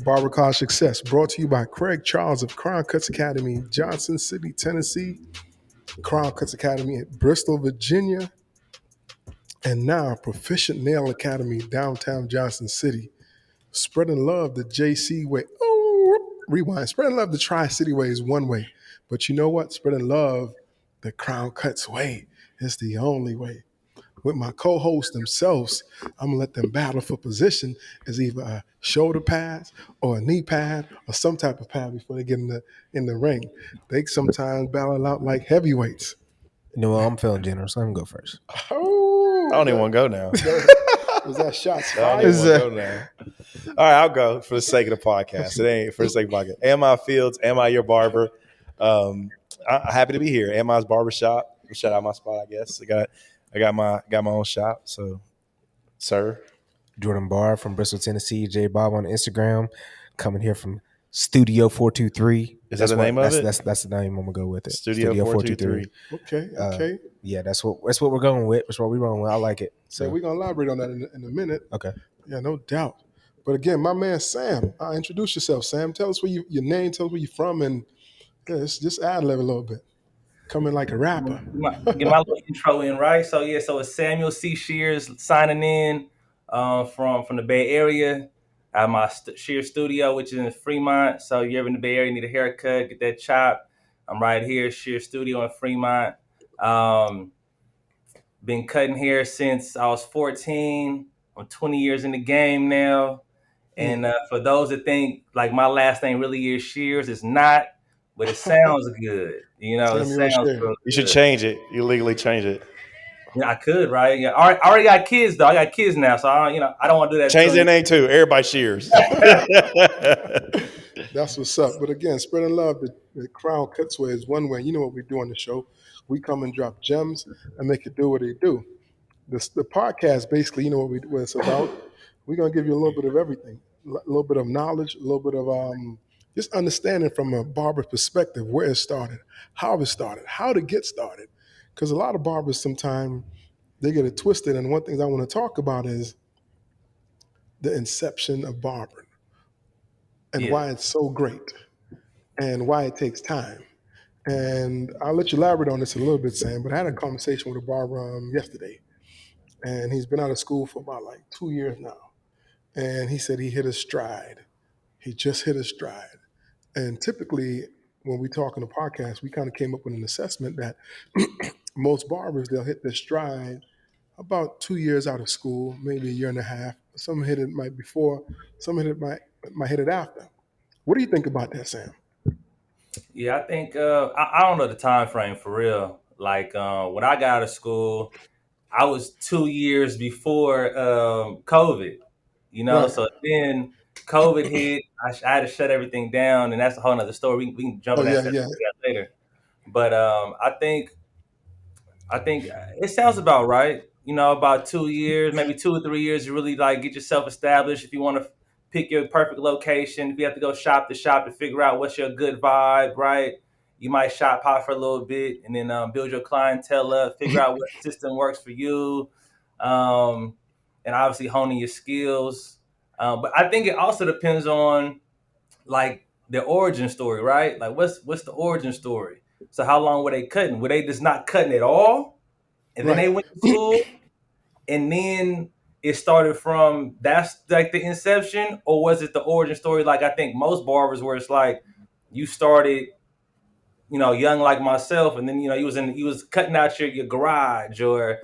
Barber College Success, brought to you by Craig Charles of Crown Cutz Academy, Johnson City, Tennessee, Crown Cutz Academy at Bristol, Virginia, and now Proficient Nail Academy, downtown Johnson City. Spreading love the JC way. Oh, rewind. Spreading love the Tri-City way is one way. But you know what? Spreading love the Crown Cutz way is the only way. With my co-hosts themselves, I'm gonna let them battle for position as either a shoulder pad or a knee pad or some type of pad before they get in the ring. They sometimes battle out like heavyweights. I'm feeling generous. Let me go first. Oh, I don't even want to go now. Was that shots I don't fired? even want to go now. All right, I'll go for the sake of the podcast. It ain't for the sake of the podcast. Ammi Fields, Ammi your barber. I'm happy to be here. Ammi's Barbershop. Shout out my spot, I guess. I got my own shop. So, sir. Jordan Barr from Bristol, Tennessee. J Bob on Instagram. Coming here from Studio 423. Is that the name of it? That's the name I'm gonna go with it. Studio 423. Okay. Yeah, that's what we're going with. That's what we're going with. I like it. So we're gonna elaborate on that in a minute. Okay. Yeah, no doubt. But again, my man Sam, introduce yourself, Sam. Tell us your name, tell us where you're from, and just ad lib a little bit. Coming like a rapper. Get my little intro in, right? So it's Samuel C. Shears signing in from the Bay Area. I have my Shears studio, which is in Fremont. So you're ever in the Bay Area, need a haircut, get that chop. I'm right here, Shears studio in Fremont. Been cutting hair since I was 14. I'm 20 years in the game now. And for those that think like my last name really is Shears, it's not, but it sounds good. You know, it sounds good. You should change it. You legally change it. Yeah, I could, right? Yeah, I already got kids though. I got kids now, so I don't want to do that. Change their name too. Everybody Shears. That's what's up. But again, spreading love the Crown Cutz way is one way. You know what we do on the show? We come and drop gems and make it do what they do. The podcast, basically, you know what it's about. We're gonna give you a little bit of everything, a little bit of knowledge, a little bit of just understanding from a barber's perspective where it started, how it started, how to get started. Because a lot of barbers sometimes they get it twisted, and one thing I want to talk about is the inception of barbering and why it's so great and why it takes time. And I'll let you elaborate on this a little bit, Sam, but I had a conversation with a barber yesterday, and he's been out of school for about like 2 years now. And he said he hit his stride. He just hit his stride. And typically, when we talk on the podcast, we kind of came up with an assessment that most barbers, they'll hit their stride about 2 years out of school, maybe a year and a half. Some hit it might before, some hit it might hit it after. What do you think about that, Sam? Yeah, I think I don't know the time frame for real. Like when I got out of school, I was 2 years before COVID. Right. So then COVID hit. I had to shut everything down, and that's a whole nother story. We can jump in that later. But I think it sounds about right. About 2 years, maybe 2 or 3 years, you really like get yourself established. If you want to pick your perfect location, if you have to go shop to figure out what's your good vibe, right? You might shop hop for a little bit and then build your clientele up, figure out what system works for you, and obviously honing your skills. But I think it also depends on like the origin story, right? Like what's the origin story? So how long were they cutting? Were they just not cutting at all? And then they went to school and then it started from that's like the inception, or was it the origin story? Like I think most barbers where it's like you started, young like myself, and then he was cutting out your garage or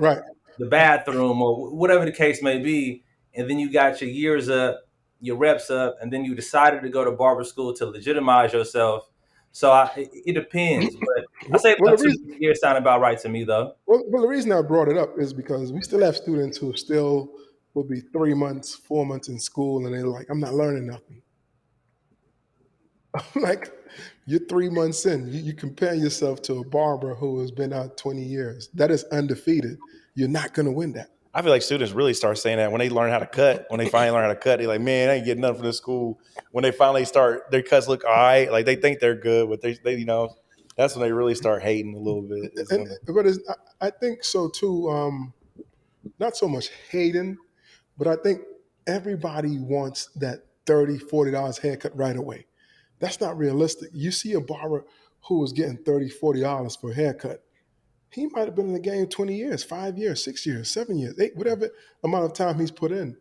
the bathroom or whatever the case may be, and then you got your years up, your reps up, and then you decided to go to barber school to legitimize yourself. So it depends, but I say about 2 years sound about right to me, though. Well, the reason I brought it up is because we still have students who still will be 3 months, 4 months in school, and they're like, I'm not learning nothing. I'm like, you're 3 months in. You compare yourself to a barber who has been out 20 years. That is undefeated. You're not going to win that. I feel like students really start saying that when they learn how to cut. When they finally learn how to cut, they're like, "Man, I ain't getting nothing from this school." When they finally start, their cuts look all right. Like they think they're good, but they that's when they really start hating a little bit. Is when But I think so too. Not so much hating, but I think everybody wants that $30, $40 haircut right away. That's not realistic. You see a barber who was getting $30, $40 for a haircut. He might have been in the game 20 years, 5 years, 6 years, 7 years, 8, whatever amount of time he's put in.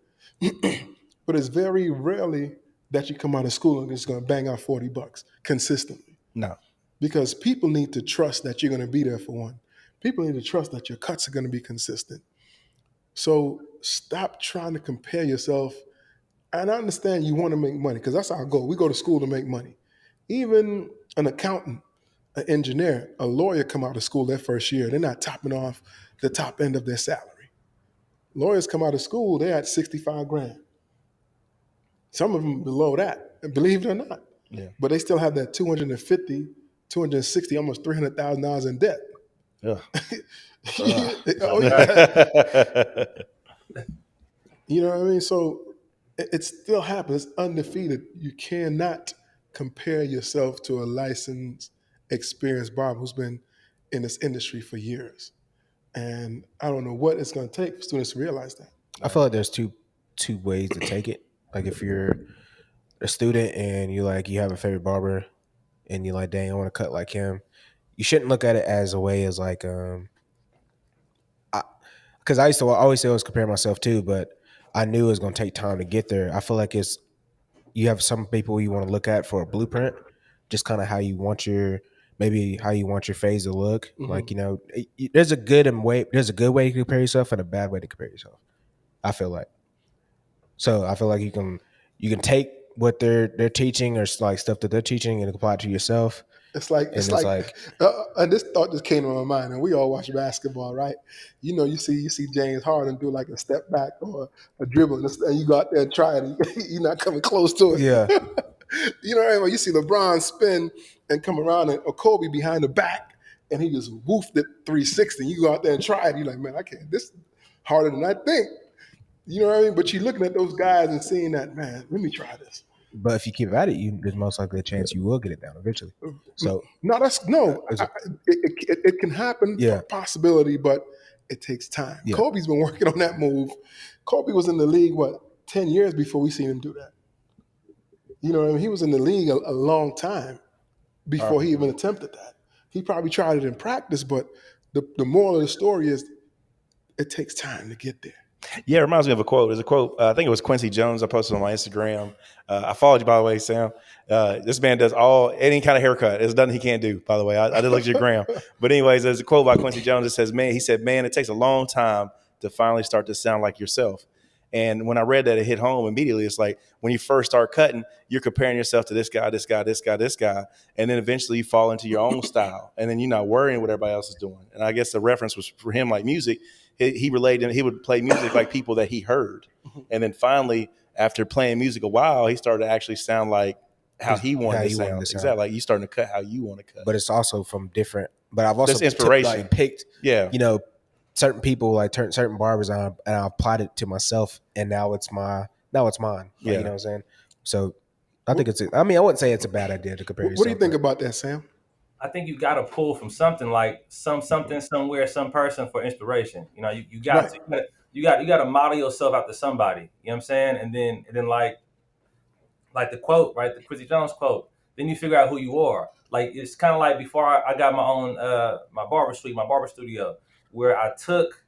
But it's very rarely that you come out of school and just going to bang out $40 consistently. no, Because people need to trust that you're going to be there for one. People need to trust that your cuts are going to be consistent. So stop trying to compare yourself. And I understand you want to make money because that's our goal. We go to school to make money. Even an accountant, an engineer, a lawyer come out of school their first year, they're not topping off the top end of their salary. Lawyers come out of school, they're at 65 grand. Some of them below that, believe it or not. yeah, But they still have that 250, 260, almost $300,000 in debt. yeah. Oh, yeah. You know what I mean? So it still happens. It's undefeated. You cannot compare yourself to a licensed, experienced barber who's been in this industry for years. And I don't know what it's going to take for students to realize that. I feel like there's two ways to take it. Like if you're a student and you have a favorite barber and you're like, dang, I want to cut like him, you shouldn't look at it as a way as like because I always say I was comparing myself too, but I knew it was going to take time to get there. I feel like you have some people you want to look at for a blueprint, just kind of how you want your phase to look. Mhm. Like, there's a good way to compare yourself and a bad way to compare yourself. I feel like. So I feel like you can take what they're teaching or like stuff that they're teaching and apply it to yourself. It's like and this thought just came to my mind, and we all watch basketball, right? You see James Harden do like a step back or a dribble, and you go out there and try it, and you're not coming close to it. Yeah. You know what I mean? You see LeBron spin and come around, or Kobe behind the back, and he just woofed it 360. You go out there and try it, you're like, man, I can't. This is harder than I think. You know what I mean? But you're looking at those guys and seeing that, man, let me try this. But if you keep at it, there's most likely a chance you will get it down eventually. So it can happen, possibility, but it takes time. Yeah. Kobe's been working on that move. Kobe was in the league 10 years before we seen him do that. You know what I mean? He was in the league a long time before he even attempted that. He probably tried it in practice, but the moral of the story is it takes time to get there. Yeah, it reminds me of a quote. There's a quote. I think it was Quincy Jones. I posted on my Instagram. I followed you, by the way, Sam. This man does any kind of haircut. There's nothing he can't do, by the way. I did look at your gram. But anyways, there's a quote by Quincy Jones that says, man, it takes a long time to finally start to sound like yourself. And when I read that, it hit home immediately. It's like when you first start cutting, you're comparing yourself to this guy, this guy, this guy, this guy. And then eventually you fall into your own style. And then you're not worrying what everybody else is doing. And I guess the reference was for him like music. He related, he would play music like people that he heard. And then finally, after playing music a while, he started to actually sound like how he wanted to sound. Exactly. Like you starting to cut how you want to cut. But it's also from different, but I've also inspiration. Picked certain people, like certain barbers, and I applied it to myself, and now it's mine. Like, you know what I'm saying? So I think I wouldn't say it's a bad idea to compare yourself. What do you think about that, Sam? I think you got to pull from something, like something somewhere, some person for inspiration. You got to model yourself after somebody. You know what I'm saying? And then like the quote, right? The Quincy Jones quote. Then you figure out who you are. Like it's kind of like before I got my own my barber suite, my barber studio, where I took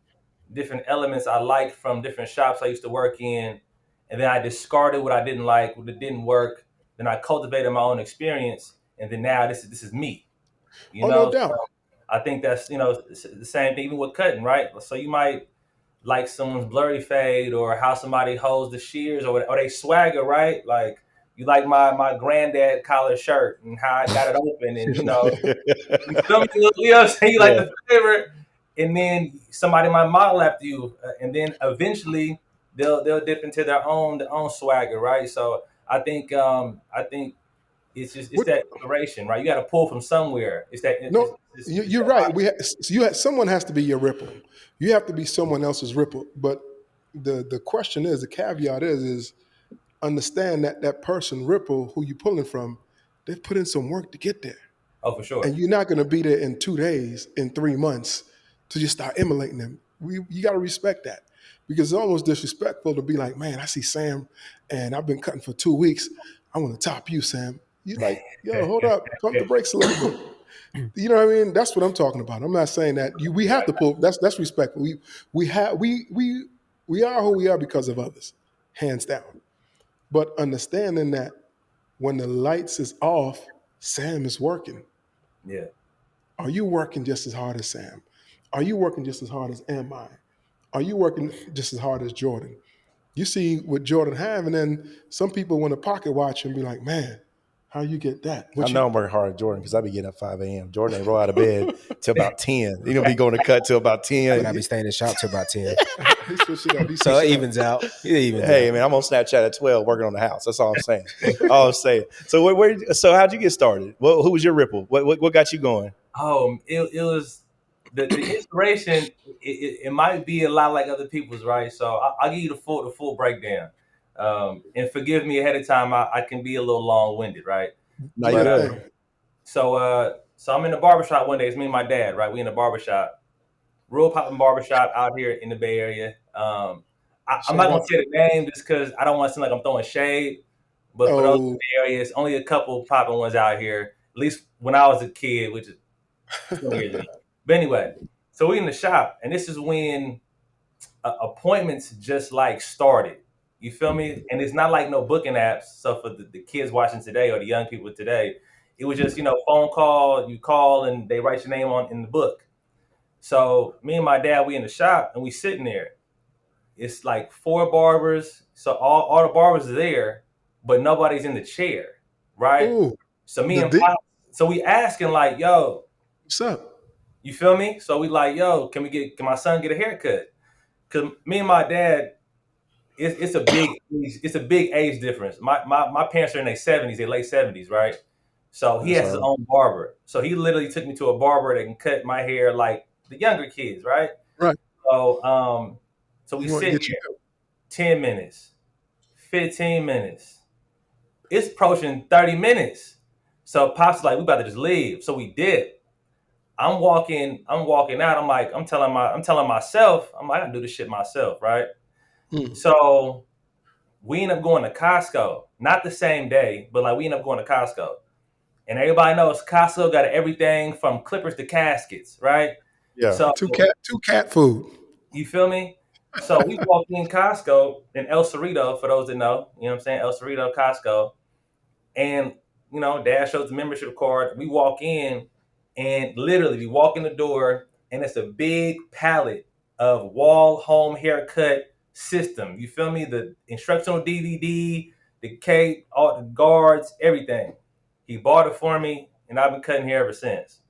different elements I liked from different shops I used to work in, and then I discarded what I didn't like, what didn't work. Then I cultivated my own experience, and then now this is me. No doubt. So I think that's the same thing even with cutting, right? So you might like someone's blurry fade or how somebody holds the shears or they swagger, right? Like you like my granddad collar shirt and how I got it open, and you know what I'm saying? You like the favorite, and then somebody might model after you, and then eventually they'll dip into their own swagger, right? So I think it's What? that inspiration, right? You got to pull from somewhere. It's that No, it's you're that right. Someone has to be your ripple. You have to be someone else's ripple. But the question is, the caveat is understand that that person ripple who you pulling from, they've put in some work to get there. oh, for sure. And you're not going to be there in 2 days, in 3 months, to just start emulating them. You got to respect that, because it's almost disrespectful to be like, man, I see Sam, and I've been cutting for 2 weeks. I want to top you, Sam. You're like, yo, hold up, pump the brakes a little bit. You know what I mean? That's what I'm talking about. I'm not saying that we have to pull. That's respectful. We are who we are because of others, hands down. But understanding that when the lights is off, Sam is working. Yeah. Are you working just as hard as Sam? Are you working just as hard as Ammi? Are you working just as hard as Jordan? You see what Jordan have, and then some people want to pocket watch and be like, man, how you get that? I know I'm working hard at Jordan because I be getting up 5 a.m. Jordan ain't roll out of bed till about 10. He gonna be going to cut till about 10. But I be staying in the shop till about 10. He switched it up. So it evens out. It evens Hey out. man, I'm on Snapchat at 12 working on the house. That's all I'm saying. All I'm saying. So so how'd you get started? Who was your ripple? What got you going? Oh, it was the inspiration. It might be a lot like other people's, right? So I'll give you the full breakdown. And forgive me ahead of time. I can be a little long winded, right? No, Do you your good. thing. So I'm in the barbershop one day. It's me and my dad, right? We in the barbershop, real popping barbershop out here in the Bay Area. I'm not gonna say the name just because I don't want to seem like I'm throwing shade. But for those in the Oh, Bay Area, it's only a couple popping ones out here. At least when I was a kid, which is 20 years ago. But anyway, so we in the shop, and this is when appointments just like started. You feel me? And it's not like no booking apps. So for the kids watching today or the young people today, it was just, phone call, you call and they write your name on in the book. So me and my dad, we in the shop and we sitting there. It's like 4 barbers. So all the barbers are there, but nobody's in the chair, right? ooh, So me the and dick. Pop, so we asking like, yo, What's up? you feel me? So we like, yo, can my son get a haircut? Cause me and my dad, it's a big age difference. My parents are in their 70s, their late 70s, right? So he That's has his right. own barber. So he literally took me to a barber that can cut my hair like the younger kids, right? Right. So we You want to sit get you. here 10 minutes, 15 minutes. It's approaching 30 minutes. So Pop's like, we about to just leave. So we did. I'm walking out. I'm telling myself, I can do this shit myself, right? Mm. So we end up going to Costco, not the same day, but like we end up going to Costco. And everybody knows Costco got everything from clippers to caskets, right? Yeah. So Two cat food. you feel me? So we walked in Costco in El Cerrito, for those that know, you know what I'm saying? El Cerrito, Costco. And, Dad shows the membership card. We walk in and literally we walk in the door and it's a big pallet of wall home haircut system. You feel me? The instructional DVD, the cape, all the guards, everything. He bought it for me and I've been cutting hair ever since.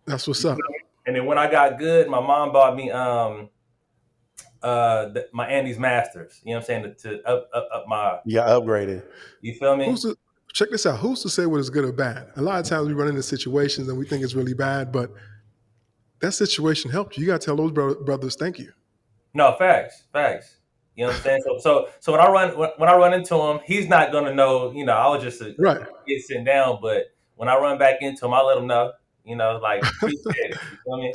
That's what's up. And then when I got good, my mom bought me my Andy's Masters. You know what I'm saying? To up my. You got upgraded. You feel me? Check this out. Who's to say what is good or bad? A lot of times we run into situations and we think it's really bad, but that situation helped you. You got to tell those brothers thank you. No, facts. You know what I'm saying? So when I run into him, he's not gonna know. I was just a Right. kid sitting down, but when I run back into him, I let him know. Like appreciate it. You feel me?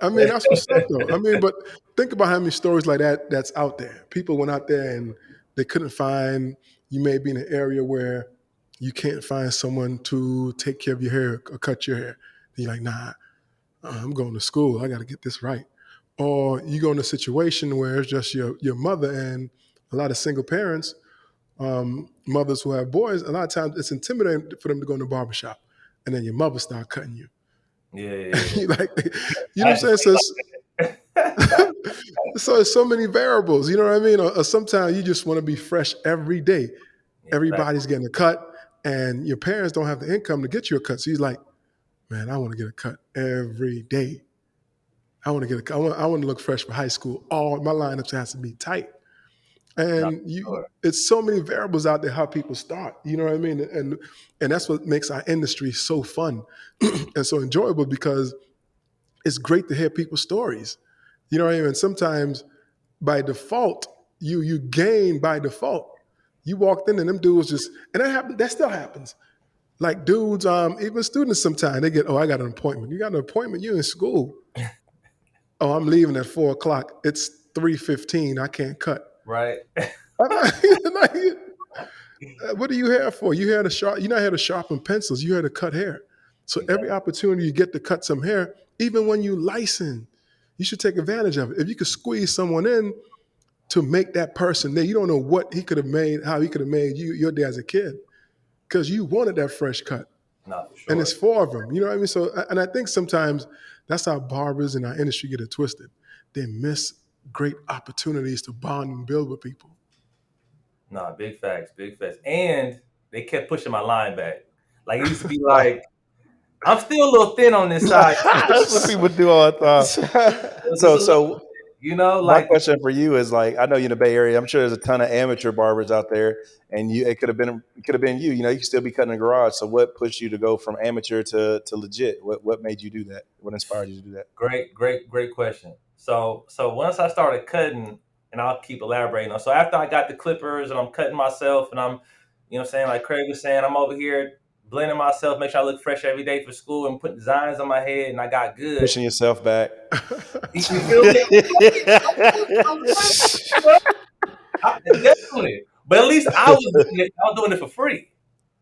I mean, that's what's up, though. I mean, but think about how many stories like that that's out there. People went out there and they couldn't find. You may be in an area where you can't find someone to take care of your hair or cut your hair. And you're like, nah, I'm going to school. I got to get this right. Or you go in a situation where it's just your mother, and a lot of single parents, mothers who have boys, a lot of times it's intimidating for them to go in the barbershop. And then your mother start cutting you. Yeah. Like, you know what I'm saying? So it's so many variables, you know what I mean? Or sometimes you just want to be fresh every day. Everybody's getting a cut, and your parents don't have the income to get you a cut. So he's like, man, I want to get a cut every day. I want to get I want to look fresh for high school. All my lineups has to be tight. No, And it's so many variables out there how people start. You know what I mean? And that's what makes our industry so fun and so enjoyable, because it's great to hear people's stories. You know what I mean? And sometimes by default, you gain by default. You walked in and them dudes just, and that still happens. Like dudes, even students sometimes they get, oh, I got an appointment. You got an appointment, you in school. Oh, I'm leaving at 4:00. It's 3:15. I can't cut. right? I'm like, what are you here for? You here to sharp? You're not here to sharpen pencils. You here to cut hair. So every opportunity you get to cut some hair, even when you license, you should take advantage of it. If you could squeeze someone in to make that person there, you don't know what he could have made, how he could have made you your day as a kid, because you wanted that fresh cut, No, for sure. and it's 4 of them. You know what I mean? So, and I think sometimes that's how barbers in our industry get it twisted. They miss great opportunities to bond and build with people. No, big facts, big facts. And they kept pushing my line back. Like, it used to be like, I'm still a little thin on this side. That's what people do all the time. So you know, my like, question for you is, like, I know you're in the Bay Area. I'm sure there's a ton of amateur barbers out there, and it could have been you. You know, you could still be cutting in the garage. So what pushed you to go from amateur to legit? What made you do that? What inspired you to do that? great question. So once I started cutting, and I'll keep elaborating on. So after I got the clippers and I'm cutting myself, and I'm, you know what I'm saying, like Craig was saying, I'm over here blending myself, make sure I look fresh every day for school, and putting designs on my head, and I got good. Pushing yourself back. You feel me? Definitely. But at least I was doing it for free.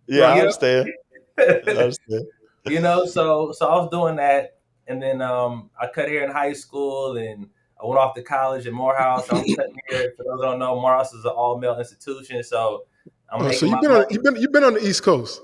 Yeah, Right? I understand. You know, so I was doing that, and then I cut hair in high school, and I went off to college at Morehouse. I was cutting hair. For those who don't know, Morehouse is an all male institution, so I'm making So you've been on the East Coast.